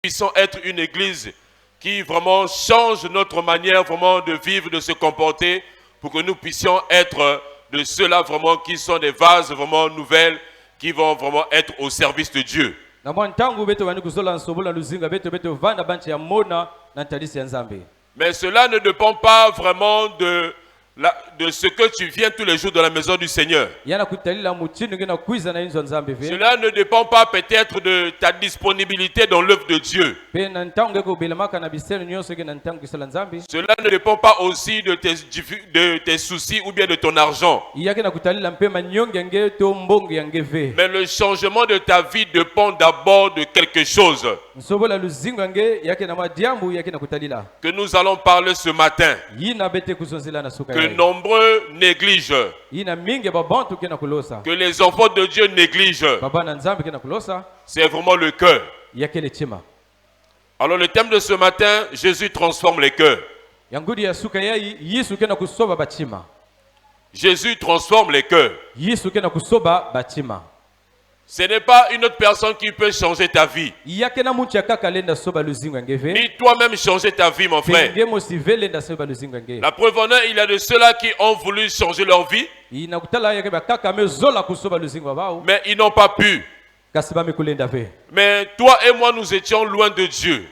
puissions être une église qui vraiment change notre manière vraiment de vivre, de se comporter, pour que nous puissions être de ceux-là vraiment qui sont des vases vraiment nouvelles, qui vont vraiment être au service de Dieu. Mais cela ne dépend pas vraiment de ce que tu viens tous les jours dans la maison du Seigneur. Cela ne dépend pas peut-être de ta disponibilité dans l'œuvre de Dieu. Cela ne dépend pas aussi de tes soucis ou bien de ton argent. Mais le changement de ta vie dépend d'abord de quelque chose que nous allons parler ce matin, que nombreux négligent, que les enfants de Dieu négligent. C'est vraiment le cœur. Alors le thème de ce matin, Jésus transforme les cœurs. Jésus transforme les cœurs. Ce n'est pas une autre personne qui peut changer ta vie. Ni toi-même changer ta vie, mon frère. La preuve en est, il y a de ceux-là qui ont voulu changer leur vie, mais ils n'ont pas pu. Mais toi et moi, nous étions loin de Dieu.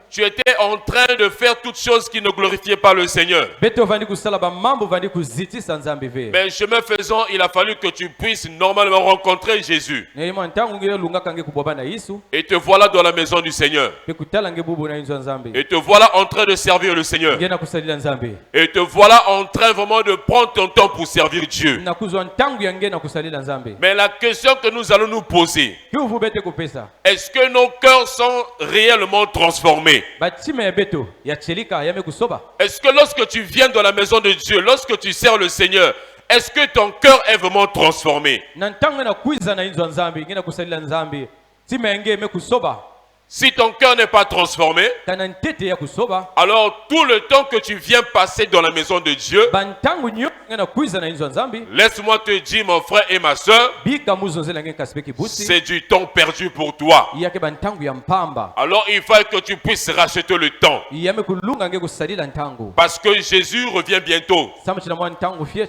Tu étais en train de faire toutes choses qui ne glorifiaient pas le Seigneur. Mais chemin faisant, il a fallu que tu puisses normalement rencontrer Jésus. Et te voilà dans la maison du Seigneur. Et te voilà en train de servir le Seigneur. Et te voilà en train vraiment de prendre ton temps pour servir Dieu. Mais la question que nous allons nous poser, est-ce que nos cœurs sont réellement transformés? Est-ce que lorsque tu viens dans la maison de Dieu, lorsque tu sers le Seigneur, est-ce que ton cœur est vraiment transformé? Si ton cœur n'est pas transformé, alors tout le temps que tu viens passer dans la maison de Dieu, laisse-moi te dire, mon frère et ma soeur, c'est du temps perdu pour toi. Alors il faut que tu puisses racheter le temps, parce que Jésus revient bientôt.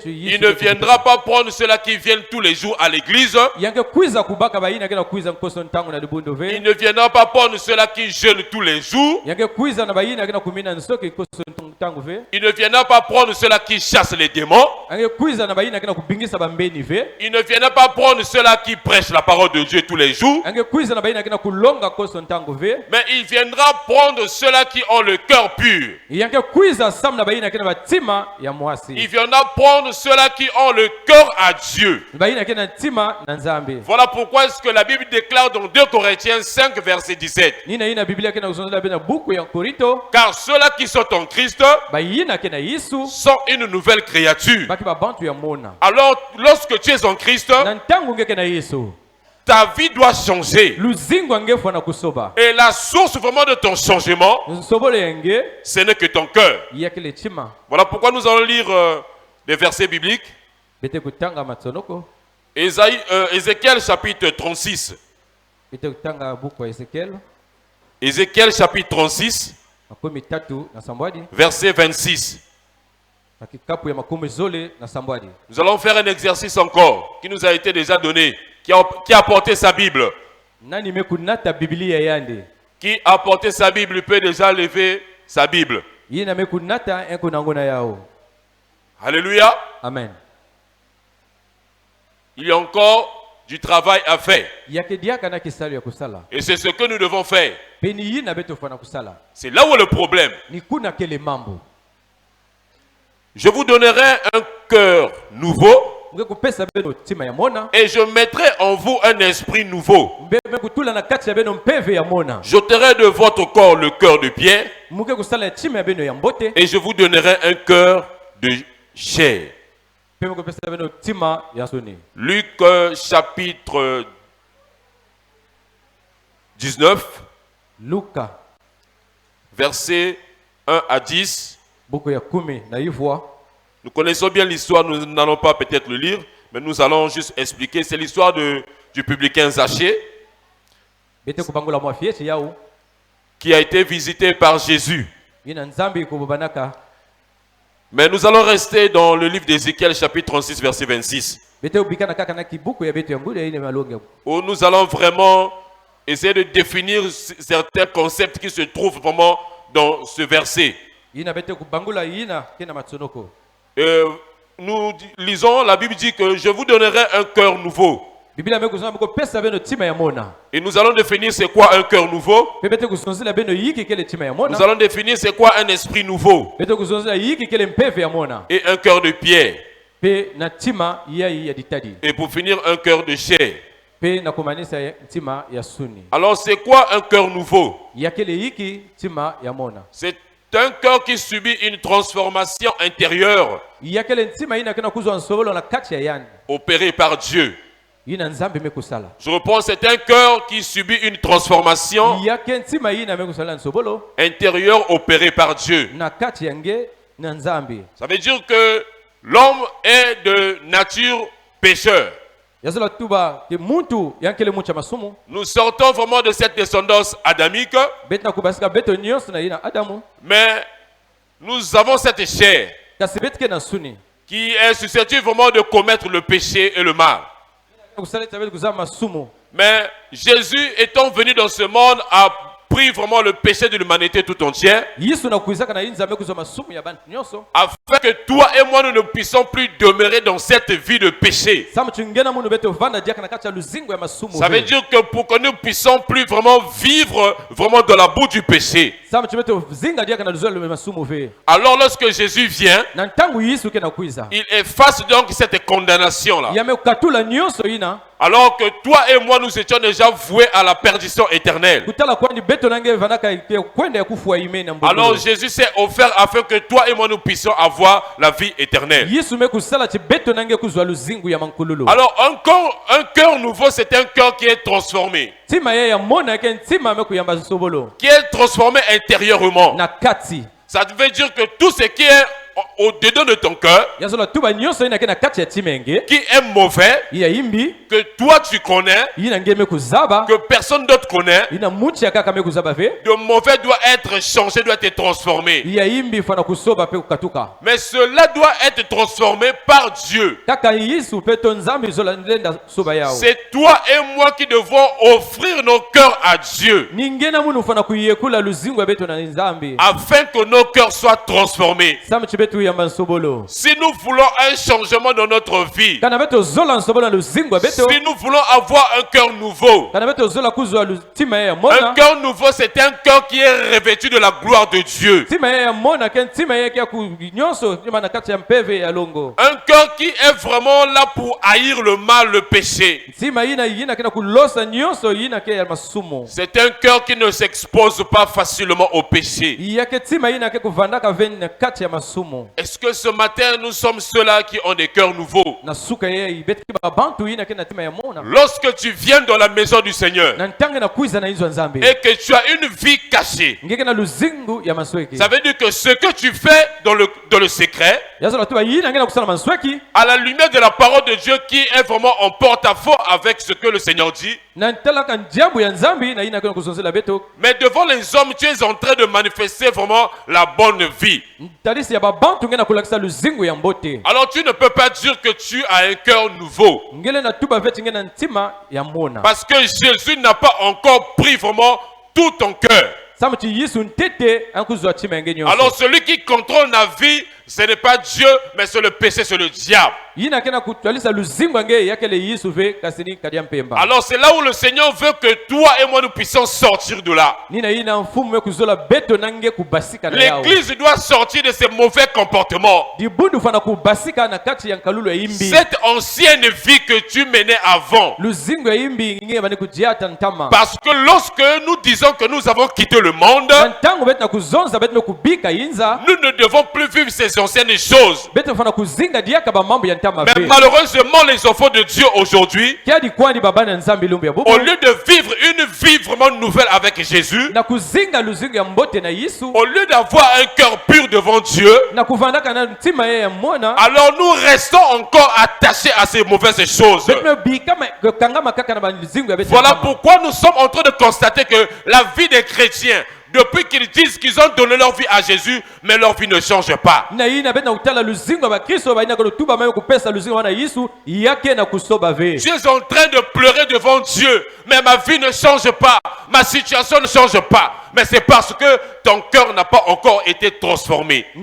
Il ne viendra pas prendre ceux-là qui viennent tous les jours à l'église. Il ne viendra pas prendre ceux-là qui jeûnent tous les jours. Il ne viendra pas prendre ceux-là qui chassent les démons. Il ne viendra pas prendre ceux-là qui prêchent la parole de Dieu tous les jours. Mais il viendra prendre ceux-là qui ont le cœur pur. Il viendra prendre ceux-là qui ont le cœur à Dieu. Voilà pourquoi est-ce que la Bible déclare dans 2 Corinthiens 5 verset 17. Car ceux-là qui sont en Christ sont une nouvelle créature. Alors lorsque tu es en Christ, ta vie doit changer. Et la source vraiment de ton changement, ce n'est que ton cœur. Voilà pourquoi nous allons lire des versets bibliques. Ézéchiel chapitre 36. Ézéchiel chapitre 36, verset 26. Nous allons faire un exercice encore qui nous a été déjà donné. Qui a apporté sa Bible? Qui a apporté sa Bible peut déjà lever sa Bible. Alléluia. Amen. Il y a encore du travail à faire. Et c'est ce que nous devons faire. C'est là où est le problème. Je vous donnerai un cœur nouveau et je mettrai en vous un esprit nouveau. J'ôterai de votre corps le cœur de pierre et je vous donnerai un cœur de chair. Luc chapitre 19, versets 1 à 10. Nous connaissons bien l'histoire, nous n'allons pas peut-être le lire, mais nous allons juste expliquer. C'est l'histoire du publicain Zachée. qui a été visité par Jésus. Mais nous allons rester dans le livre d'Ézéchiel, chapitre 36, verset 26. Où nous allons vraiment essayer de définir certains concepts qui se trouvent vraiment dans ce verset. Nous lisons, la Bible dit que je vous donnerai un cœur nouveau. Et nous allons définir c'est quoi un cœur nouveau. Nous allons définir c'est quoi un esprit nouveau. Et un cœur de pierre. Et pour finir, un cœur de chair. Alors c'est quoi un cœur nouveau? C'est un cœur qui subit une transformation intérieure opérée par Dieu. Je reprends, c'est un cœur qui subit une transformation intérieure opérée par Dieu. Ça veut dire que l'homme est de nature pécheur. Nous sortons vraiment de cette descendance adamique, mais nous avons cette chair qui est susceptible vraiment de commettre le péché et le mal. Mais Jésus étant venu dans ce monde a pris vraiment le péché de l'humanité tout entière, afin que toi et moi nous ne puissions plus demeurer dans cette vie de péché. Ça veut dire que pour que nous puissions plus vraiment vivre vraiment dans la boue du péché. Alors lorsque Jésus vient, il efface donc cette condamnation là. Alors que toi et moi nous étions déjà voués à la perdition éternelle. Alors Jésus s'est offert afin que toi et moi nous puissions avoir la vie éternelle. Alors un cœur nouveau, c'est un cœur qui est transformé. Qui est transformé intérieurement. Ça veut dire que tout ce qui est au-dedans de ton cœur, qui est mauvais, que toi tu connais, que personne d'autre connaît, de mauvais doit être changé, doit être transformé. Mais cela doit être transformé par Dieu. C'est toi et moi qui devons offrir nos cœurs à Dieu, afin que nos cœurs soient transformés. Si nous voulons un changement dans notre vie, si nous voulons avoir un cœur nouveau, un cœur nouveau, c'est un cœur qui est revêtu de la gloire de Dieu. Un cœur qui est vraiment là pour haïr le mal, le péché. C'est un cœur qui ne s'expose pas facilement au péché. Est-ce que ce matin nous sommes ceux-là qui ont des cœurs nouveaux? Lorsque tu viens dans la maison du Seigneur et que tu as une vie cachée, ça veut dire que ce que tu fais dans le secret, à la lumière de la parole de Dieu qui est vraiment en porte-à-faux avec ce que le Seigneur dit, mais devant les hommes, tu es en train de manifester vraiment la bonne vie. Alors tu ne peux pas dire que tu as un cœur nouveau, parce que Jésus n'a pas encore pris vraiment tout ton cœur. Alors celui qui contrôle la vie, ce n'est pas Dieu, mais c'est le péché, c'est le diable. Alors c'est là où le Seigneur veut que toi et moi nous puissions sortir de là. L'Église doit sortir de ses mauvais comportements. Cette ancienne vie que tu menais avant. Parce que lorsque nous disons que nous avons quitté le monde, nous ne devons plus vivre ces anciennes choses. Mais malheureusement, les enfants de Dieu aujourd'hui, au lieu de vivre une vie vraiment nouvelle avec Jésus, au lieu d'avoir un cœur pur devant Dieu, alors nous restons encore attachés à ces mauvaises choses. Voilà pourquoi nous sommes en train de constater que la vie des chrétiens, depuis qu'ils disent qu'ils ont donné leur vie à Jésus, mais leur vie ne change pas. Je suis en train de pleurer devant Dieu, mais ma vie ne change pas, ma situation ne change pas. Mais c'est parce que ton cœur n'a pas encore été transformé. Tu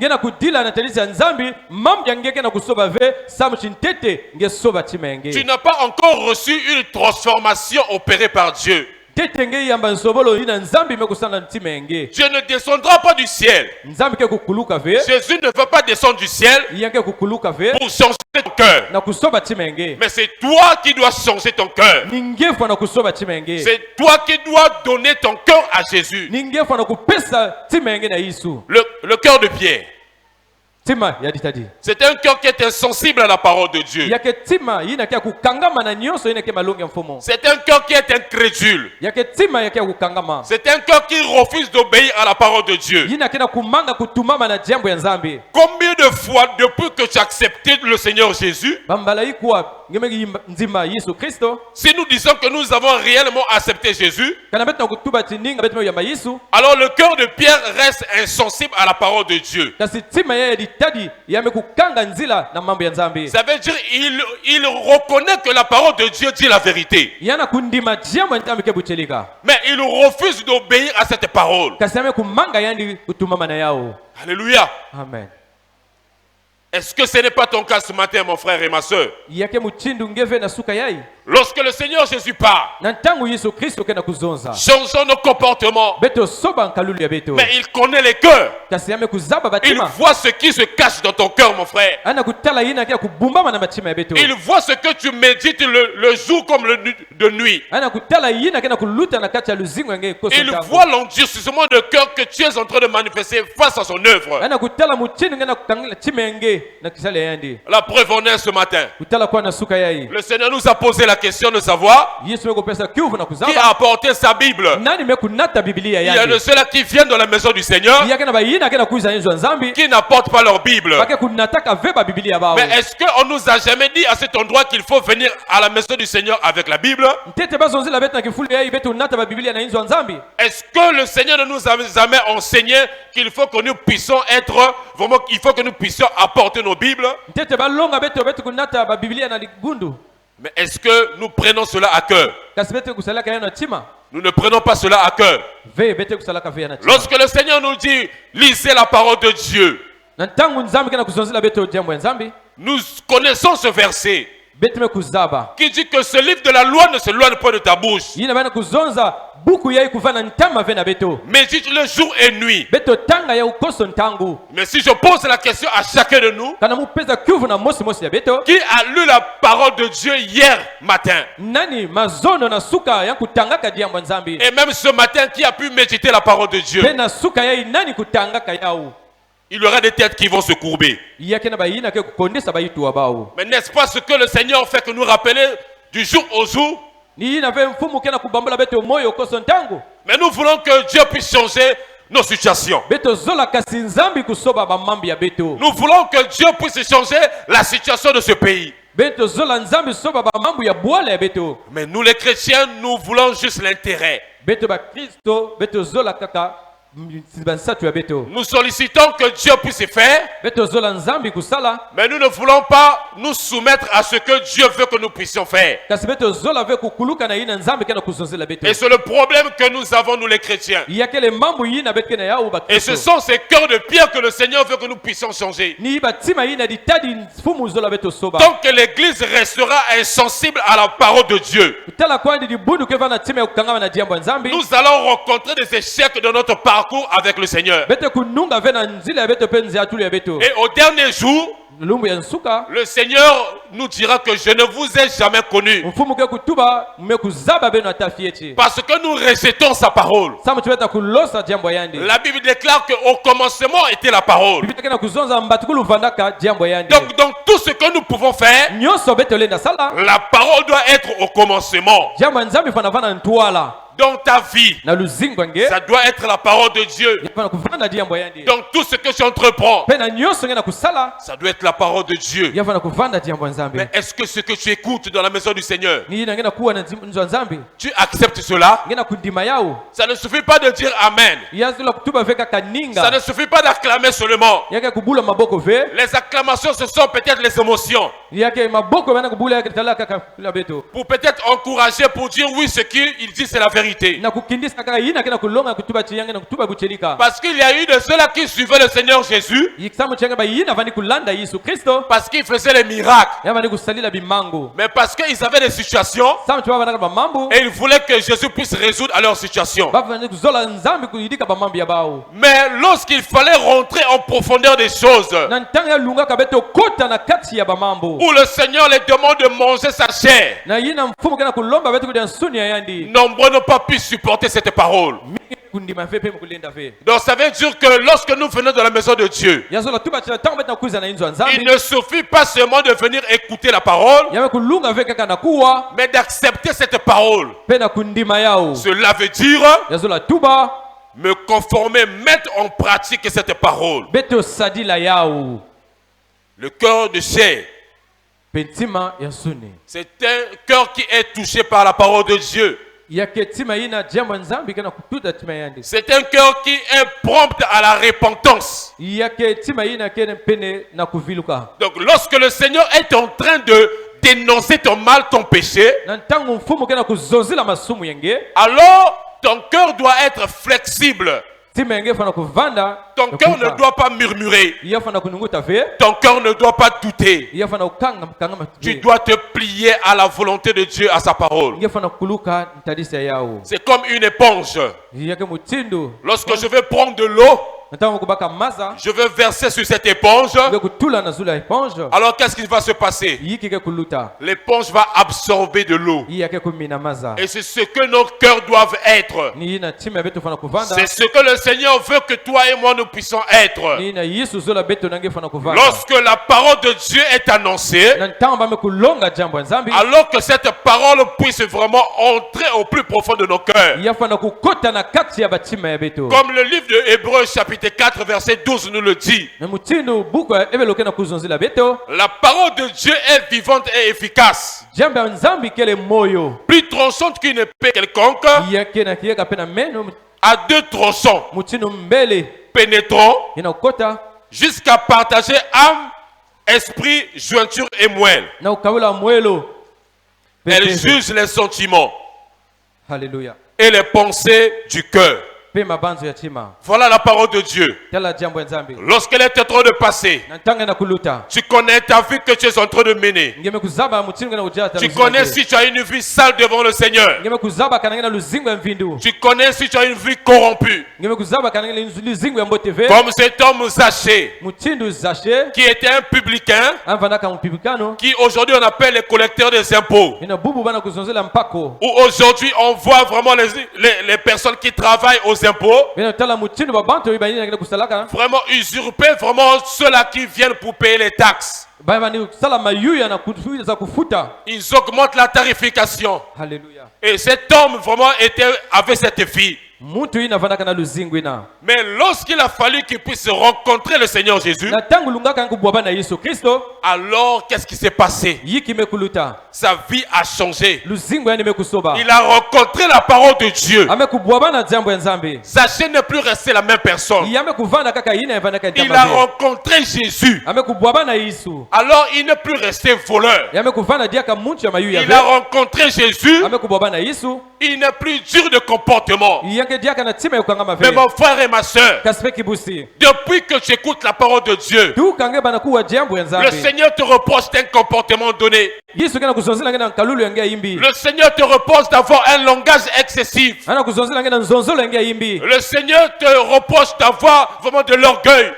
n'as pas encore reçu une transformation opérée par Dieu. Dieu ne descendra pas du ciel. Jésus ne veut pas descendre du ciel pour changer ton cœur. Mais c'est toi qui dois changer ton cœur. C'est toi qui dois donner ton cœur à Jésus. Le cœur de Pierre. C'est un cœur qui est insensible à la parole de Dieu. C'est un cœur qui est incrédule. C'est un cœur qui refuse d'obéir à la parole de Dieu. Combien de fois depuis que tu as accepté le Seigneur Jésus, si nous disons que nous avons réellement accepté Jésus, alors le cœur de Pierre reste insensible à la parole de Dieu. Ça veut dire il reconnaît que la parole de Dieu dit la vérité. Mais il refuse d'obéir à cette parole. Alléluia. Amen. Est-ce que ce n'est pas ton cas ce matin, mon frère et ma soeur? Lorsque le Seigneur Jésus part, changeons nos comportements. Mais il connaît les cœurs. Il voit ce qui se cache dans ton cœur, mon frère. Il voit ce que tu médites le jour comme de nuit. Il voit l'endurcissement de cœur que tu es en train de manifester face à son œuvre. La preuve en est ce matin. Le Seigneur nous a posé la question de savoir qui a apporté sa Bible. Il y a de ceux-là qui viennent dans la maison du Seigneur qui n'apportent pas leur Bible. Mais est-ce qu'on nous a jamais dit à cet endroit qu'il faut venir à la maison du Seigneur avec la Bible? Est-ce que le Seigneur ne nous a jamais enseigné qu'il faut que nous puissions être vraiment, il faut que nous puissions apporter nos Bibles? Mais est-ce que nous prenons cela à cœur? Nous ne prenons pas cela à cœur. Lorsque le Seigneur nous dit, lisez la parole de Dieu, nous connaissons ce verset qui dit que ce livre de la loi ne se loigne pas de ta bouche. Médite-le jour et nuit. Mais si je pose la question à chacun de nous, qui a lu la parole de Dieu hier matin? Et même ce matin, qui a pu méditer la parole de Dieu? Il y aura des têtes qui vont se courber. Mais n'est-ce pas ce que le Seigneur fait que nous rappeler du jour au jour? Mais nous voulons que Dieu puisse changer nos situations. Nous voulons que Dieu puisse changer la situation de ce pays. Mais nous les chrétiens, nous voulons juste l'intérêt. Nous sollicitons que Dieu puisse faire, mais nous ne voulons pas nous soumettre à ce que Dieu veut que nous puissions faire. Et c'est le problème que nous avons, nous les chrétiens. Et ce sont ces cœurs de pierre que le Seigneur veut que nous puissions changer. Tant que l'Église restera insensible à la parole de Dieu, nous allons rencontrer des échecs de notre parcours avec le Seigneur. Et au dernier jour, le Seigneur nous dira que je ne vous ai jamais connu. Parce que nous rejetons sa parole. La Bible déclare qu'au commencement était la parole. Donc dans tout ce que nous pouvons faire, la parole doit être au commencement. Dans ta vie, ça doit être la parole de Dieu. Dans tout ce que tu entreprends, ça doit être la parole de Dieu. Mais est-ce que ce que tu écoutes dans la maison du Seigneur, tu acceptes cela? Ça ne suffit pas de dire Amen. Ça ne suffit pas d'acclamer seulement. Les acclamations, ce sont peut-être les émotions. Pour peut-être encourager, pour dire oui, ce qu'il dit c'est la vérité. Parce qu'il y a eu de ceux-là qui suivaient le Seigneur Jésus, parce qu'ils faisaient les miracles, mais parce qu'ils avaient des situations et ils voulaient que Jésus puisse résoudre à leur situation. Mais lorsqu'il fallait rentrer en profondeur des choses, où le Seigneur les demande de manger sa chair, nombreux n'ont pas pu supporter cette parole. Donc ça veut dire que lorsque nous venons de la maison de Dieu, il ne suffit pas seulement de venir écouter la parole, mais d'accepter cette parole. Cela veut dire me conformer, mettre en pratique cette parole. Le cœur de chair, c'est un cœur qui est touché par la parole de Dieu. C'est un cœur qui est prompt à la repentance. Donc lorsque le Seigneur est en train de dénoncer ton mal, ton péché, alors ton cœur doit être flexible. Ton cœur ne doit pas murmurer. Ton cœur ne doit pas douter. Tu dois te plier à la volonté de Dieu, à sa parole. C'est comme une éponge. Lorsque je vais prendre de l'eau, je vais verser sur cette éponge. Alors qu'est-ce qui va se passer? L'éponge va absorber de l'eau. Et c'est ce que nos cœurs doivent être. C'est ce que le Seigneur veut que toi et moi nous puissions être. Lorsque la parole de Dieu est annoncée, alors que cette parole puisse vraiment entrer au plus profond de nos cœurs. Comme le livre de Hébreux chapitre 4 verset 12 nous le dit. La parole de Dieu est vivante et efficace, plus tranchante qu'une épée quelconque, à deux tranchants, pénétrant jusqu'à partager âme, esprit, jointure et moelle. Elle juge les sentiments. Alléluia. Et les pensées du cœur. Voilà la parole de Dieu. Lorsqu'elle est en train de passer, tu connais ta vie que tu es en train de mener. Tu connais si tu as une vie sale devant le Seigneur. Tu connais si tu as une vie corrompue. Comme cet homme Zachée, qui était un publicain, qui aujourd'hui on appelle les collecteurs des impôts. Où aujourd'hui on voit vraiment les personnes qui travaillent aux impôts, vraiment usurper vraiment ceux-là qui viennent pour payer les taxes. Ils augmentent la tarification. Alléluia. Et cet homme vraiment avait cette fille. Mais lorsqu'il a fallu qu'il puisse rencontrer le Seigneur Jésus, alors qu'est-ce qui s'est passé? Sa vie a changé. Il a rencontré la parole de Dieu. Zachée n'est plus resté la même personne. Il a rencontré Jésus. Alors il n'est plus resté voleur. Il a rencontré Jésus. Il n'est plus dur de comportement. Il Mais mon frère et ma soeur, depuis que tu écoutes la parole de Dieu, le Seigneur te reproche d'un comportement donné. Le Seigneur te reproche d'avoir un langage excessif. Le Seigneur te reproche d'avoir vraiment de l'orgueil.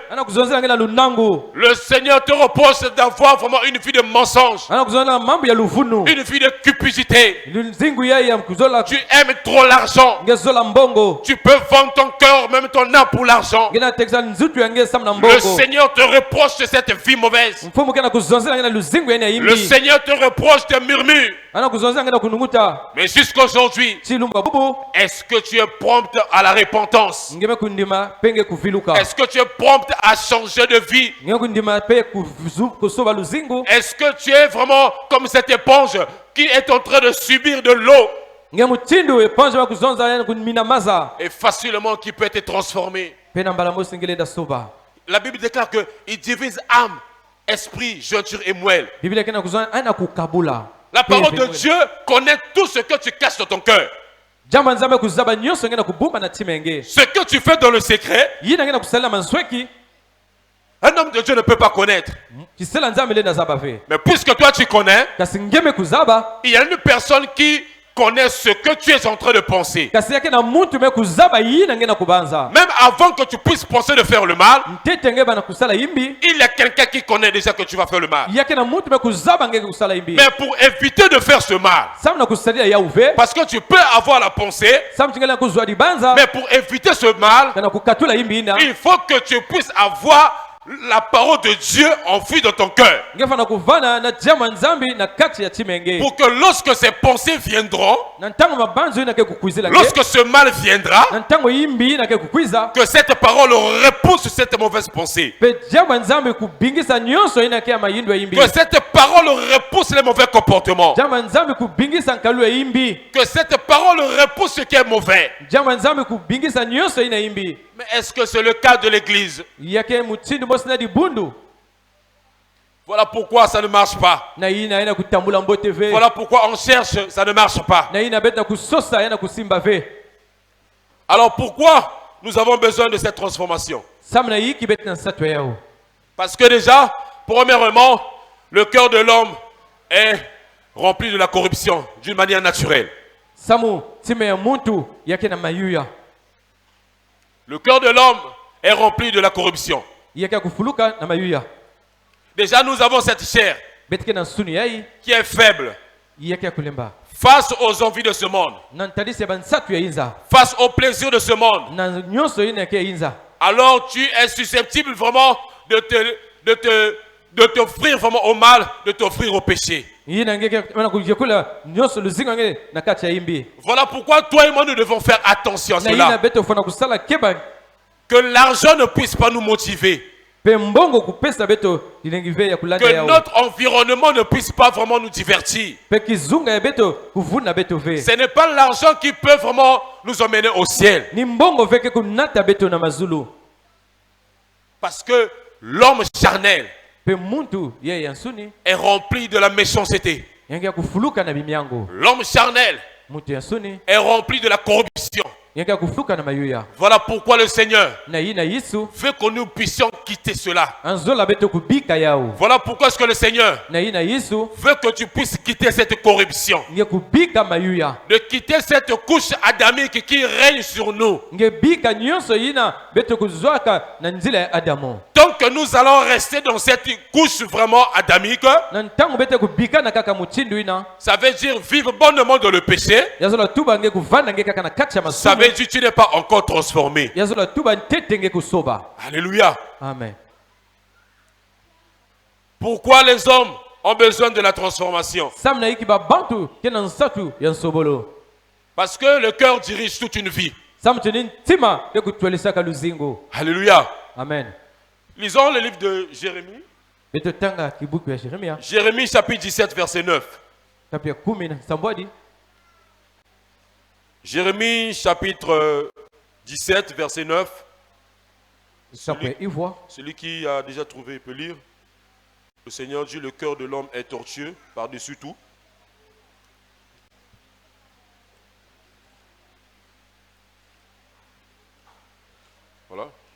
Le Seigneur te reproche d'avoir vraiment une vie de mensonge, une vie de cupidité. Tu aimes trop l'argent. Tu peux vendre ton cœur, même ton âme pour l'argent. Le Seigneur te reproche de cette vie mauvaise. Le Seigneur te reproche de murmures. Mais jusqu'aujourd'hui, est-ce que tu es prompt à la repentance? Est-ce que tu es prompt à changer de vie? Est-ce que tu es vraiment comme cette éponge qui est en train de subir de l'eau et facilement qui peut être transformée? La Bible déclare qu'il divise âme, esprit, jointure et moelle. La parole de Dieu connaît tout ce que tu caches dans ton cœur. Ce que tu fais dans le secret, un homme de Dieu ne peut pas connaître. Mais puisque toi tu connais, il y a une personne qui connaît ce que tu es en train de penser. Même avant que tu puisses penser de faire le mal, il y a quelqu'un qui connaît déjà que tu vas faire le mal. Mais pour éviter de faire ce mal, parce que tu peux avoir la pensée, mais pour éviter ce mal, il faut que tu puisses avoir la parole de Dieu en vue dans ton cœur. Pour que lorsque ces pensées viendront, lorsque ce mal viendra, que cette parole repousse cette mauvaise pensée. Que cette parole repousse les mauvais comportements. Que cette parole repousse ce qui est mauvais. Mais est-ce que c'est le cas de l'église? Voilà pourquoi ça ne marche pas. Voilà pourquoi on cherche, ça ne marche pas. Alors pourquoi nous avons besoin de cette transformation? Parce que déjà, premièrement, le cœur de l'homme est rempli de la corruption d'une manière naturelle. Le cœur de l'homme est rempli de la corruption. Déjà, nous avons cette chair qui est faible face aux envies de ce monde, face aux plaisirs de ce monde. Alors tu es susceptible vraiment de t'offrir vraiment au mal, de t'offrir au péché. Voilà pourquoi toi et moi nous devons faire attention à cela. Que l'argent ne puisse pas nous motiver. Que notre environnement ne puisse pas vraiment nous divertir. Ce n'est pas l'argent qui peut vraiment nous emmener au ciel. Parce que l'homme charnel est rempli de la méchanceté. L'homme charnel est rempli de la corruption. Voilà pourquoi le Seigneur veut que nous puissions quitter cela. Voilà pourquoi est-ce que le Seigneur veut que tu puisses quitter cette corruption, de quitter cette couche adamique qui règne sur nous. Tant que nous allons rester dans cette couche vraiment adamique, ça veut dire vivre bonnement dans le péché. Ça veut dire que tu n'es pas encore transformé. Alléluia. Amen. Pourquoi les hommes ont besoin de la transformation? Parce que le cœur dirige toute une vie. Alléluia. Amen. Lisons le livre de Jérémie. Jérémie chapitre 17 verset 9. Jérémie chapitre 17 verset 9. Celui qui a déjà trouvé peut lire. Le Seigneur dit: le cœur de l'homme est tortueux par-dessus tout.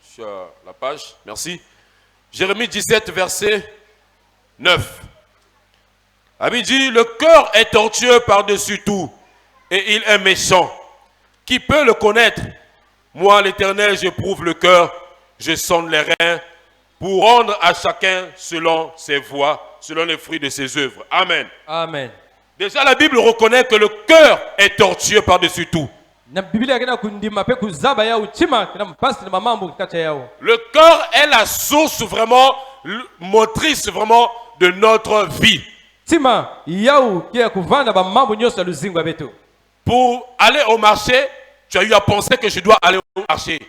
Sur la page, merci. Jérémie 17, verset 9. Ami dit, le cœur est tortueux par-dessus tout, et il est méchant. Qui peut le connaître? Moi, l'Éternel, j'éprouve le cœur, je sonde les reins, pour rendre à chacun selon ses voies, selon les fruits de ses œuvres. Amen. Amen. Déjà, la Bible reconnaît que le cœur est tortueux par-dessus tout. Le cœur est la source vraiment, motrice vraiment de notre vie. Pour aller au marché, tu as eu à penser que je dois aller au marché.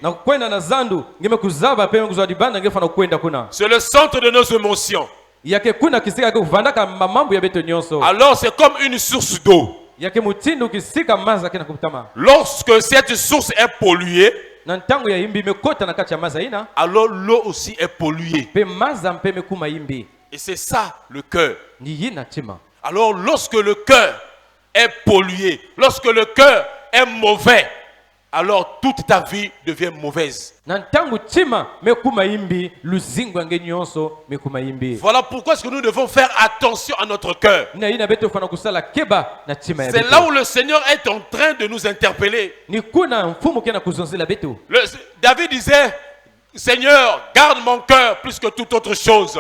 C'est le centre de nos émotions. Alors c'est comme une source d'eau. Lorsque cette source est polluée, alors l'eau aussi est polluée. Et c'est ça le cœur. Alors lorsque le cœur est pollué, lorsque le cœur est mauvais, alors toute ta vie devient mauvaise. Voilà pourquoi est-ce que nous devons faire attention à notre cœur. C'est là où le Seigneur est en train de nous interpeller. David disait, Seigneur, garde mon cœur plus que toute autre chose.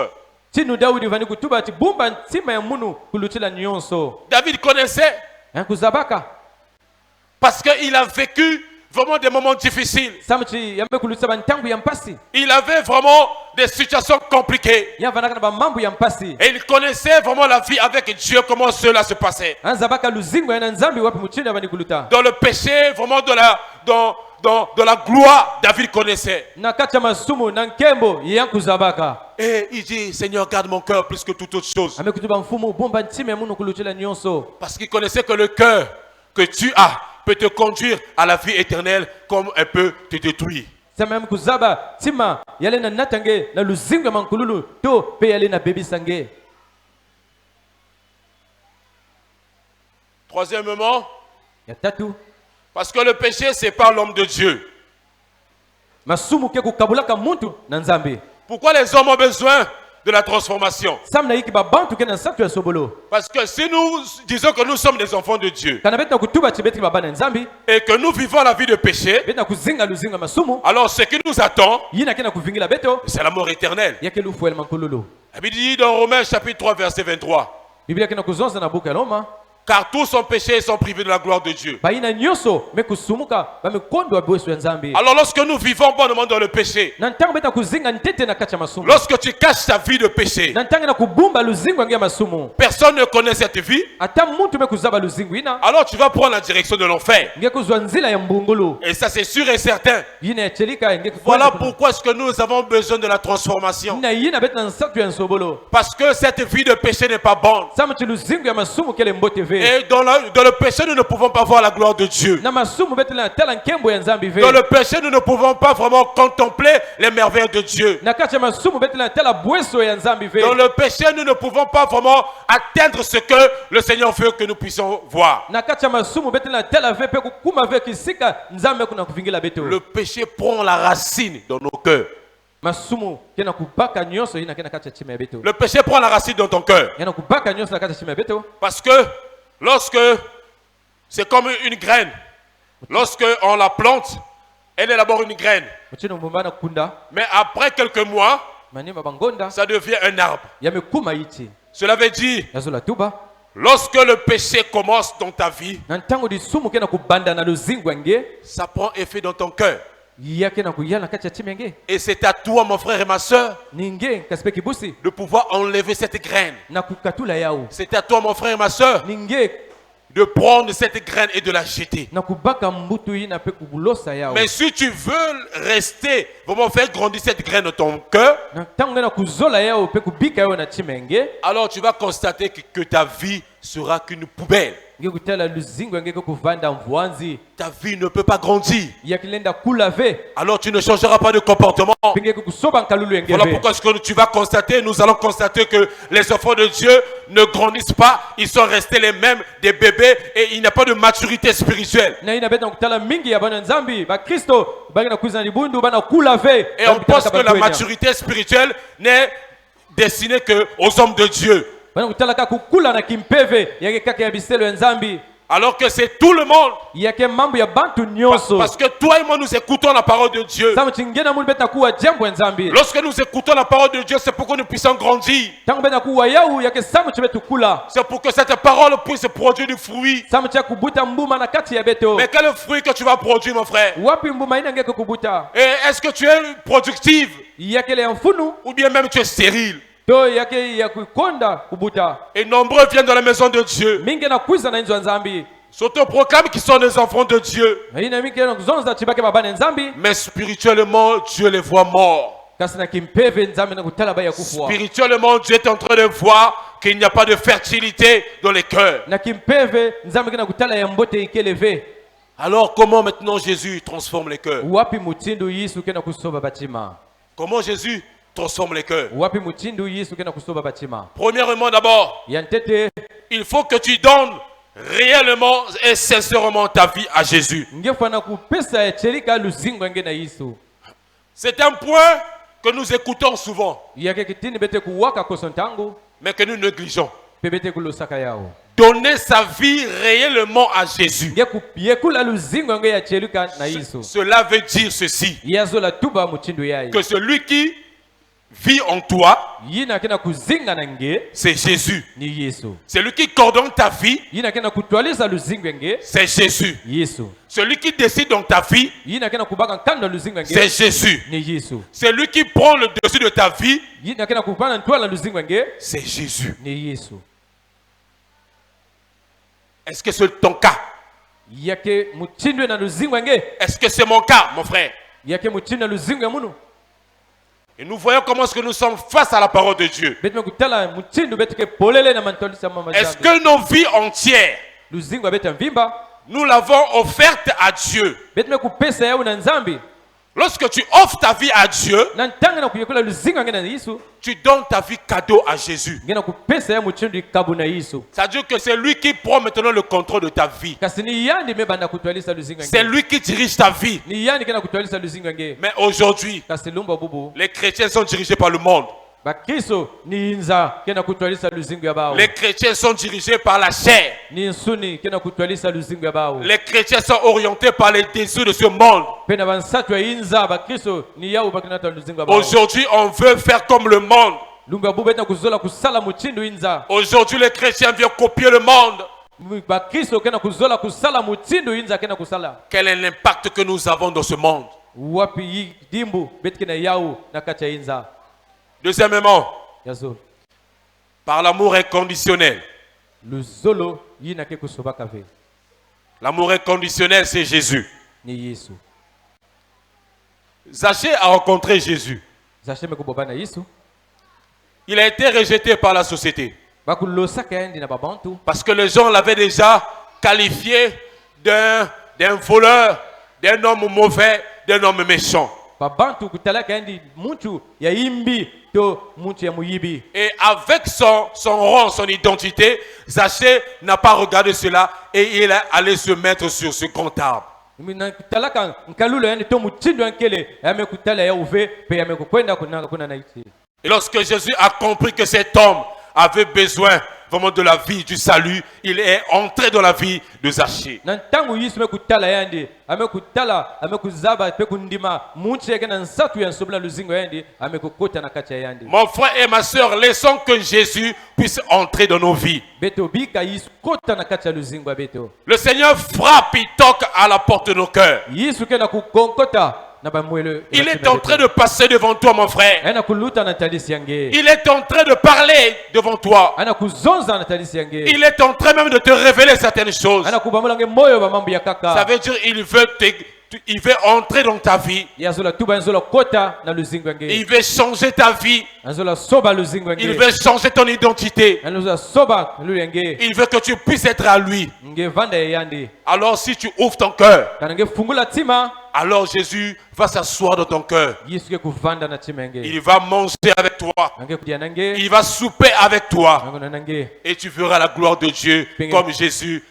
David connaissait, parce qu'il a vécu vraiment des moments difficiles. Il avait vraiment des situations compliquées. Et il connaissait vraiment la vie avec Dieu, comment cela se passait. Dans le péché, vraiment dans la gloire, David connaissait. Et il dit, Seigneur, garde mon cœur plus que toute autre chose. Parce qu'il connaissait que le cœur que tu as peut te conduire à la vie éternelle comme elle peut te détruire. Troisièmement, parce que le péché sépare l'homme de Dieu. Pourquoi les hommes ont besoin de la transformation? Parce que si nous disons que nous sommes des enfants de Dieu et que nous vivons la vie de péché, alors ce qui nous attend, c'est la mort éternelle. La Bible dit dans Romains chapitre 3 verset 23, car tous ont péché et sont privés de la gloire de Dieu. Alors lorsque nous vivons bonnement dans le péché, lorsque tu caches ta vie de péché, personne ne connaît cette vie, alors tu vas prendre la direction de l'enfer. Et ça c'est sûr et certain. Voilà pourquoi est-ce que nous avons besoin de la transformation. Parce que cette vie de péché n'est pas bonne. Et dans le péché, nous ne pouvons pas voir la gloire de Dieu. Dans le péché, nous ne pouvons pas vraiment contempler les merveilles de Dieu. Dans le péché, nous ne pouvons pas vraiment atteindre ce que le Seigneur veut que nous puissions voir. Le péché prend la racine dans nos cœurs. Le péché prend la racine dans ton cœur. Parce que lorsque c'est comme une graine, lorsque on la plante, elle est d'abord une graine. Mais après quelques mois, ça devient un arbre. Cela veut dire, lorsque le péché commence dans ta vie, ça prend effet dans ton cœur. Et c'est à toi, mon frère et ma soeur, de pouvoir enlever cette graine. C'est à toi, mon frère et ma soeur, de prendre cette graine et de la jeter. Mais si tu veux rester, vraiment faire grandir cette graine dans ton cœur, alors tu vas constater que ta vie sera qu'une poubelle. ta vie ne peut pas grandir. yakilenda kulave Alors tu ne changeras pas de comportement. pengeke kusoba nkalulu engeve. Voilà pourquoi ce que tu vas constater, nous allons constater que les enfants de Dieu ne grandissent pas, ils sont restés les mêmes des bébés et il n'y a pas de maturité spirituelle. na ina beta kutala mingi ya bana nzambi ba Kristo bagina kuza libundu bana kulave. Et on pense que la maturité spirituelle n'est destinée que aux hommes de Dieu. bana kutala ka kukula na kimpeve yake kaka ya biselo ya nzambi. Alors que c'est tout le monde. yake mambo ya bantu nyonso. Parce que toi et moi nous écoutons la parole de Dieu. Samu chingena mundu beta kuwa jambo ya nzambi. Lorsque nous écoutons la parole de Dieu, c'est pour que nous puissions grandir. Tangu beta kuwa yau yake samu chibetu kula. C'est pour que cette parole puisse produire du fruit. Samu cha kubuta mbuma na kati ya beto. Mais quel fruit que tu vas produire, mon frère? Wapi mbuma ina ngeke kubuta. Et est-ce que tu es productive? Yake le mfunu Ou bien même tu es stérile? to yake ya kukonda kubuta. Et nombreux viennent dans la maison de Dieu. Mingi na kuiza na inzo nzambi. S'autoproclament qu'ils sont des enfants de Dieu. Ina mingi na kuzonza chibake baba nzambi. Mais spirituellement, Dieu les voit morts. Kasi na kimpeve nzambi na kutala ba ya kufwa. Spirituellement, Dieu est en train de voir qu'il n'y a pas de fertilité dans les cœurs. Na kimpeve nzambi kina kutala ya mbote ikeleve. Alors comment maintenant Jésus transforme les cœurs? Wapi mutindu Yesu kena kusoba batima. Comment Jésus transforme les cœurs? Wapi mutindu Yesu kena kusoba batima. Premièrement d'abord, Yantete il faut que tu donnes réellement et sincèrement ta vie à Jésus. ngefana kupesa ya cherika luzingo nge na Yesu. C'est un point que nous écoutons souvent, Yake kitini bete kuwaka kosontangu mais que nous négligeons. pebete kulosaka yao. Donner sa vie réellement à Jésus. Yekula luzingo nge ya cherika na Yesu. Cela veut dire ceci, Yazo la tuba mutindu yai. que celui qui vit en toi, Yina kena kuzinga na nge c'est Jésus. ni Yesu. Celui qui coordonne ta vie, Yina kena kutwaliza luzingo nge c'est Jésus. Yesu. Celui qui décide dans ta vie, Yina kena kubaka kando luzingo nge c'est Jésus. ni Yesu. Celui qui prend le dessus de ta vie, Yina kena kubana ntwala luzingo nge c'est Jésus. ni Yesu. Est-ce que c'est ton cas? Yake mutindu na luzingo nge Est-ce que c'est mon cas, mon frère? yake mutindu na luzingo ya munu. Et nous voyons comment est-ce que nous sommes face à la parole de Dieu. Betme kutala mutindu betike polele na mantolisa mama Est-ce jambi. que nos vies entières, Luzingo beta mvimba nous l'avons offerte à Dieu? betme kupesa yao na nzambi. Lorsque tu offres ta vie à Dieu, Na ntanga na kuyekula luzingo nge na Yesu. tu donnes ta vie cadeau à Jésus. Ngena kupesa ya mutindu ikabu na Yesu. C'est-à-dire que c'est lui qui prend maintenant le contrôle de ta vie. Kasi ni yandi mebanda kutwalisa luzingo C'est nge. lui qui dirige ta vie. Ni yandi kena kutwalisa luzingo nge. Mais aujourd'hui, Kasi lumba bubu. les chrétiens sont dirigés par le monde. Ba Kristo ni inza kena kutwalisa luzingo ya bao. Les chrétiens sont dirigés par la chair. Ni nsuni kena kutwalisa luzingo ya bao. Les chrétiens sont orientés par les désirs de ce monde. Pena bansatu ya inza ba Kristo ni yao bakina ta luzingo ya bao. Aujourd'hui, on veut faire comme le monde. Lumba bubu beta kuzola kusala mutindu inza. Aujourd'hui, les chrétiens viennent copier le monde. Ba Kristo kena kuzola kusala mutindu inza kena kusala. Quel est l'impact que nous avons dans ce monde? Wapi yi dimbu betkina yao na kati ya inza. Deuxièmement, Yazo. par l'amour inconditionnel. Luzolo yina ke kusobaka ve. L'amour inconditionnel, c'est Jésus. Ni Yesu. Zachée a rencontré Jésus. Zasheme kuboba na Yesu. Il a été rejeté par la société Bakulosaka yandi na babantu. parce que les gens l'avaient déjà qualifié d'un voleur, d'un homme mauvais, d'un homme méchant. Babantu kutalaka yandi muntu ya imbi to muntu ya muyibi. Et avec son rang, son identité, Zachée n'a pas regardé cela et il est allé se mettre sur ce grand arbre. Mina kutalaka nkalulo yandi to mutindo yankele yame kutala ya uve pe yame kukwenda kuna na iti. Et lorsque Jésus a compris que cet homme avait besoin vraiment de la vie, du salut, il est entré dans la vie de Zachée. Na ntangu Yesu me kutala yandi ame kutala ame kuzaba pe kundima muntu yake na nsatu ya nsobla luzingo yandi ame kukota na kati ya yandi. Mon frère et ma soeur, laissons que Jésus puisse entrer dans nos vies. Beto bika Yesu kota na kati ya luzingo ya beto. Le Seigneur frappe, il toque à la porte de nos cœurs. Yesu kena kukonkota na bamwele. Il est en train de passer devant toi, mon frère. Ana kuluta na tadisi yange. Il est en train de parler devant toi. Ana kuzonza na tadisi yange. Il est en train même de te révéler certaines choses. Ana kubamula nge moyo ba mambo ya kaka. Ça veut dire qu'il veut il veut entrer dans ta vie. yazola tuba nzola kota na luzingo Il yange veut changer ta vie. nzola soba luzingo Il yange veut changer ton identité. nzola soba lu yange Il veut que tu puisses être à lui. nge vanda yandi Alors si tu ouvres ton cœur, kana nge fungula tima alors Jésus va s'asseoir dans ton cœur. yisuke kuvanda na tima yange Il va manger avec toi. nange kudia nange Il va souper avec toi. nango na nange Et tu verras la gloire de Dieu comme Jésus,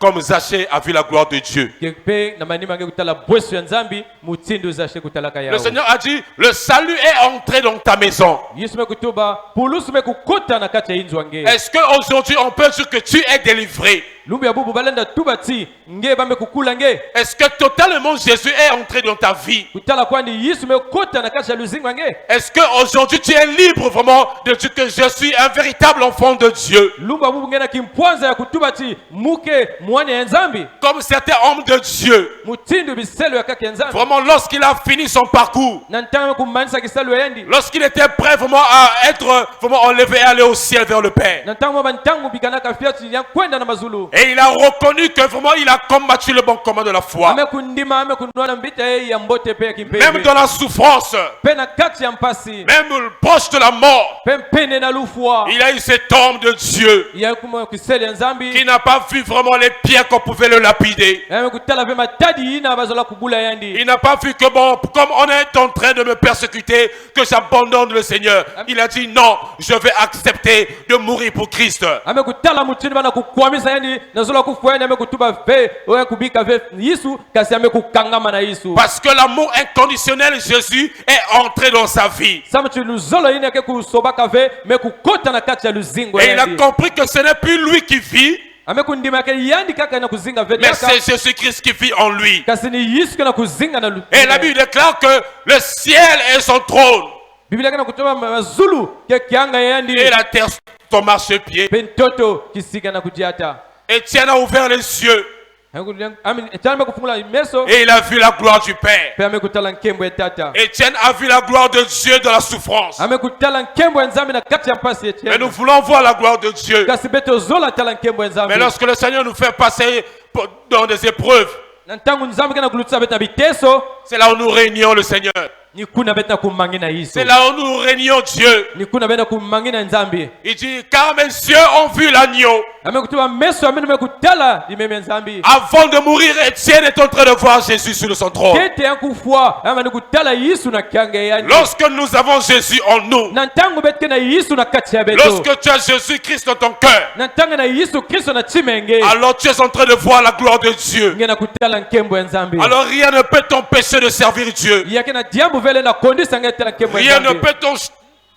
comme Zachée a vu la gloire de Dieu. kepe na manima nge kutala bwesu ya nzambi mutindo zashe kutalaka Le yao Seigneur a dit, le salut est entré dans ta maison. yisume kutuba pulusume kukota na kati ya inzu wange Est-ce qu'aujourd'hui on peut dire que tu es délivré? lumbi ya bubu balenda tuba ti nge bambe kukula nge Est-ce que totalement Jésus est entré dans ta vie? kutala kwandi yisume kota na kati ya luzingo wange Est-ce qu'aujourd'hui tu es libre vraiment de dire que je suis un véritable enfant de Dieu? lumbi ya bubu ngena kimpwanza ya kutuba ti muke mwana ya nzambi Comme certains hommes de Dieu. mutindu biselo ya kaka ya nzambi Vraiment lorsqu'il a fini son parcours, na ntanga kumanisa kisalo ya yendi lorsqu'il était prêt vraiment à être vraiment enlevé et aller au ciel vers le Père. na ntanga mwa ntangu bikanaka fiati ya kwenda na mazulu Et il a reconnu que vraiment il a combattu le bon combat de la foi. ame kundima ame kunwana mbita ye ya mbote pe ya Même kimpembe dans la souffrance, pe na kati ya mpasi même proche de la mort, pe mpene na lufwa il a eu cet homme de Dieu ya kuma kisele ya qui nzambi n'a pas vu vraiment les pierres qu'on pouvait le lapider. ame kutala pe matadi ina bazola kubula yandi Il n'a pas vu que bon, comme on est en train de me persécuter, que j'abandonne le Seigneur. Il a dit non, je vais accepter de mourir pour Christ. ame kutala mutini bana kukwamisa yandi nazola kufa yandi ame kutuba ve oya kubika ve yisu kasi ame kukangama na yisu Parce que l'amour inconditionnel, Jésus est entré dans sa vie. samuti luzolo ine ke kusobaka ve me kukota na kati ya luzingo Et il a yandi compris que ce n'est plus lui qui vit, ame kundima ke yandi kaka na kuzinga ve mais daka c'est Jésus-Christ qui vit en lui. kasi ni yisu ke na kuzinga na Et la Bible déclare que le ciel est son trône biblia kana kutoba mazulu ke kianga yandi et la terre son marchepied. pe ntoto kisika na kujiata Étienne a ouvert les cieux ame kufungula meso et il a vu la gloire du Père. pe ame kutala nkembo ya tata Étienne a vu la gloire de Dieu dans la souffrance. ame kutala nkembo ya nzambi na kati ya mpasi Mais etienne nous voulons voir la gloire de Dieu. kasi be tozola tala nkembo ya Mais nzambi lorsque le Seigneur nous fait passer dans des épreuves, na ntango nzambi kana kulutisa beta biteso c'est là où nous régnons le Seigneur. ni kuna beta kumangi na yiso C'est là où nous régnons Dieu. ni kuna beta kumangi na nzambi Il dit, car mes yeux ont vu l'agneau. ame kutuba meso amene me kutala limeme ya nzambi Avant de mourir, Étienne est en train de voir Jésus sur son trône. tete yankufwa ama ni kutala yisu na kianga yani Lorsque nous avons Jésus en nous, na ntango betike na yisu na kati ya beto lorsque tu as Jésus-Christ dans ton cœur, na ntango na yisu kristo na chimenge alors tu es en train de voir la gloire de Dieu. nge na kutala nkembo ya nzambi Alors rien ne peut t'empêcher de servir Dieu. yake na diambo vele na kondisa nge tala nkembo ya Rien ne nzambi peut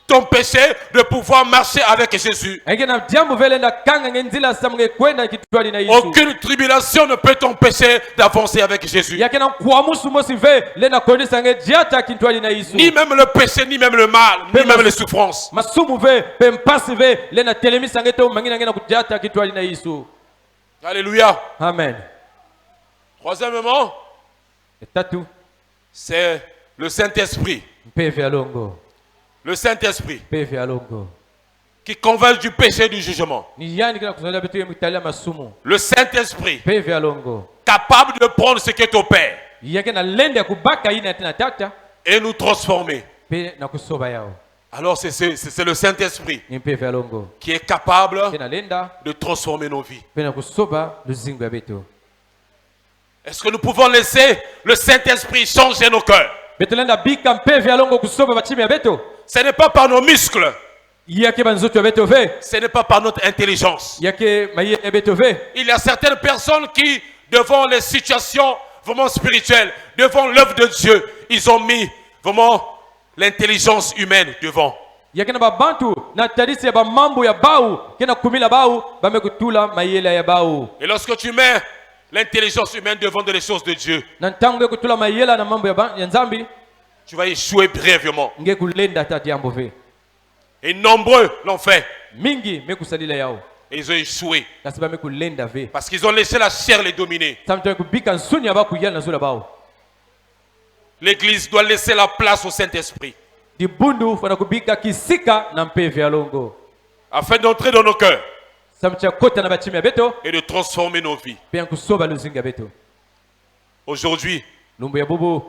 t'empêcher de pouvoir marcher avec Jésus. enge na diambo vele na kanga nge nzila samunge kwenda kitwali na yisu Aucune tribulation ne peut t'empêcher d'avancer avec Jésus. yake na kuamusu mosi ve le na kondisa nge diata kitwali na yisu Ni même le péché, ni même le mal, ni même les souffrances. masumu ve pe mpasi ve le na telemisa nge to mangina nge na kujata kitwali na yisu Alléluia. amen Troisièmement, etatu c'est le Saint-Esprit. mpeve ya longo Le Saint-Esprit mpeve ya longo qui convainc du péché et du jugement. ni yani kina kuzola bitu ya mitalia masumu Le Saint-Esprit mpeve ya longo capable de prendre ce qui est au Père yake na lende ya kubaka ina tena tata et nous transformer. pe na kusoba yao Alors c'est le Saint-Esprit ni mpeve ya longo qui est capable pe na lenda de transformer nos vies. pe na kusoba luzingo ya beto Est-ce que nous pouvons laisser le Saint-Esprit changer nos cœurs? beto lenda bika mpeve ya longo kusoba bachimi ya beto Ce n'est pas par nos muscles, yake banzoto ya beto ve ce n'est pas par notre intelligence. yake maye ya beto ve Il y a certaines personnes qui, devant les situations vraiment spirituelles, devant l'œuvre de Dieu, ils ont mis vraiment l'intelligence humaine devant. yake na babantu na tadisi ya bamambo ya bau kena kumila bau bamekutula mayela ya bau Et lorsque tu mets l'intelligence humaine devant les choses de Dieu, na ntango ya kutula mayela na mambo ya nzambi tu vas échouer brièvement. nge kulenda tati yambo ve Et nombreux l'ont fait. mingi mekusalila yao Et ils ont échoué. kasi bamekulenda ve Parce qu'ils ont laissé la chair les dominer. samtame kubika nsuni ya bakuyala na zula bao L'Église doit laisser la place au Saint-Esprit dibundu fana kubika kisika na mpeve ya longo afin d'entrer dans nos cœurs samcha kota na bachimi ya beto et de transformer nos vies. pe yankusoba luzinga beto Aujourd'hui, Lumbu ya bubu.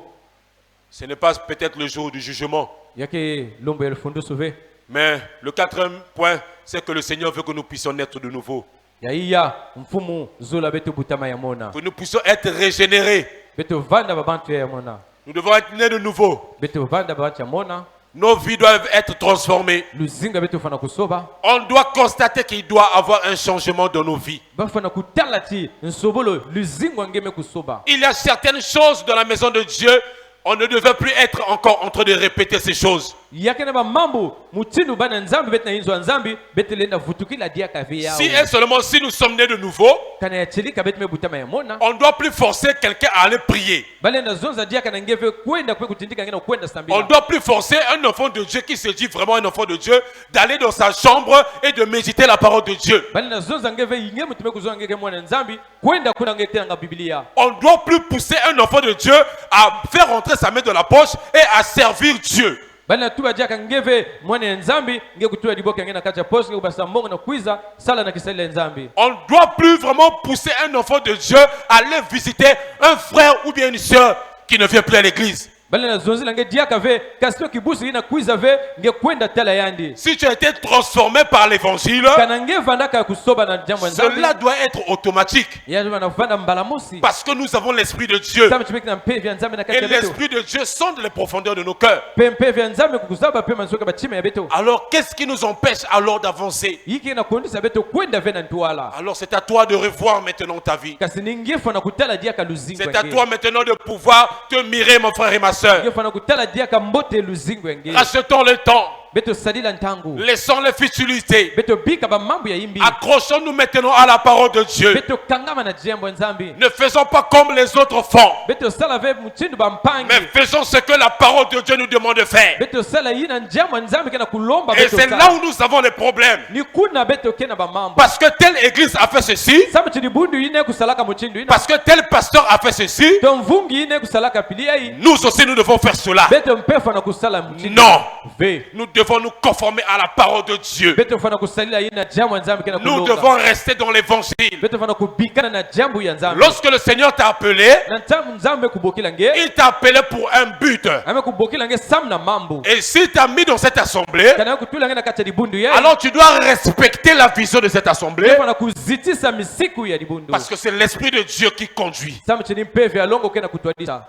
Ce n'est pas peut-être le jour du jugement. Yake lumbu ya fundu suve. Mais le quatrième point, c'est que le Seigneur veut que nous puissions naître de nouveau. Ya iya mfumu zola betu butama ya mona. Que nous puissions être régénérés. Betu vanda babantu ya mona. Nous devons être nés de nouveau. Betu vanda babantu ya mona. Nos vies doivent être transformées. Luzinga betu fana kusoba. On doit constater qu'il doit y avoir un changement dans nos vies. Bafana kutalati nsobolo luzinga ngeme kusoba. Il y a certaines choses dans la maison de Dieu, on ne devait plus être encore en train de répéter ces choses. Yakena ba mambo mutinu bana nzambi betu na inzo nzambi betu lenda vutukila dia kavia. Si et seulement si nous sommes nés de nouveau, Kana ya chilika betu me butama ya mona. on ne doit plus forcer quelqu'un à aller prier. Balenda zonza dia kana ngeve kwenda kwe kutindika ngena kwenda stambila. On ne doit plus forcer un enfant de Dieu qui se dit vraiment un enfant de Dieu d'aller dans sa chambre et de méditer la parole de Dieu. Balenda zonza ngeve inge mutume kuzonga ngeke mwana nzambi kwenda kuna ngeke nga Biblia. On ne doit plus pousser un enfant de Dieu à faire rentrer sa main dans la poche et à servir Dieu. Bana tuba jaka ngeve mwana nzambi nge kutua diboka ngena kacha post nge kubasa mbongo na kuiza sala na kisale nzambi. On ne doit plus vraiment pousser un enfant de Dieu à aller visiter un frère ou bien une sœur qui ne vient plus à l'église. Balena zonzi nge diaka ve kasto kibusi ina kuiza ve nge kwenda tala yandi. Si tu as été transformé par l'évangile, Kana nge vandaka kusoba na jambo nzambi. cela doit être automatique. Ya na vanda mbalamusi. Parce que nous avons l'Esprit de Dieu. Samu chimeki na mpe vya nzambi na Et kacha beto. l'Esprit de Dieu sonde les profondeurs de nos cœurs. Pempe vya nzambi kukusaba pe mansoka bachime ya beto. Alors qu'est-ce qui nous empêche alors d'avancer? Yiki na kondisa beto kwenda ve na ntuala. Alors c'est à toi de revoir maintenant ta vie. Kasi ninge fana kutala diaka luzingo. C'est à toi maintenant de pouvoir te mirer, mon frère et ma soeur. Nge fana kutala diaka mbote luzingo nge. Rachetons le temps. Beto sadila ntangu. Laissons les futilités. Beto bika ba mambo ya imbi. Accrochons-nous maintenant à la parole de Dieu. Beto kangama na jambo nzambi. Ne faisons pas comme les autres font, Beto sala ve mutindo ba mpangi. mais faisons ce que la parole de Dieu nous demande de faire. Beto sala yina njambo nzambi kana kulomba Et beto. c'est là où nous avons les problèmes. Ni kuna beto kena ba mambo. Parce que telle église a fait ceci, Sabu chini bundu yine kusalaka mutindo yina. parce que tel pasteur a fait ceci, Don vungi yine kusalaka pilia yi. nous aussi nous devons faire cela. Beto mpe fana kusala mutindo. Non, Ve. nous devons nous conformer à la parole de Dieu. Beto fana kusalila yina jambo nzambi kana kulomba. Nous devons rester dans l'évangile. Beto fana kubikana na jambo ya nzambi. Lorsque le Seigneur t'a appelé, Na ntamu nzambe kubokila nge. il t'a appelé pour un but. Ame kubokila nge sam na mambo. Et s'il t'a mis dans cette assemblée, Kana kutula nge na kacha dibundu ye. alors tu dois respecter la vision de cette assemblée, Fana kuzitisa misiku ya dibundu. parce que c'est l'Esprit de Dieu qui conduit. Samu chini mpe vya longo kena kutwadisa.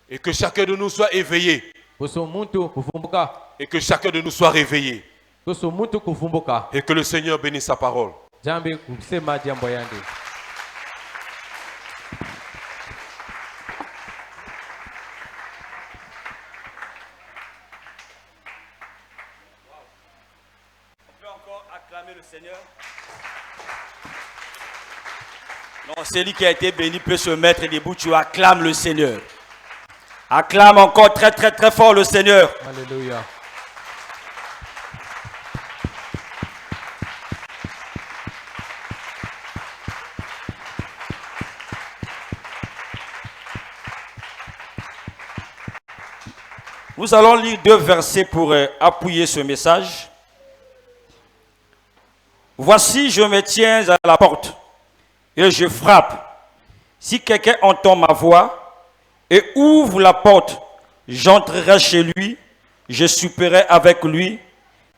Et que chacun de nous soit éveillé. Boso muntu kuvumbuka. Et que chacun de nous soit réveillé. Boso muntu kuvumbuka. Et que le Seigneur bénisse sa parole. Jambi kusema jambo yandi. On peut encore acclamer le Seigneur. Non, celui qui a été béni peut se mettre debout. Tu acclames le Seigneur. Acclame encore très très très fort le Seigneur. Alléluia. Nous allons lire 2 versets pour appuyer ce message. Voici, je me tiens à la porte et je frappe. Si quelqu'un entend ma voix et ouvre la porte, j'entrerai chez lui, je souperai avec lui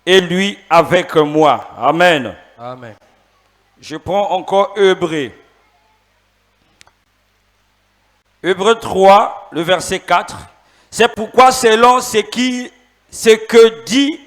et lui avec moi. Amen. Amen. Je prends encore Hébreux. Hébreux 3, le verset 4. C'est pourquoi selon ce que dit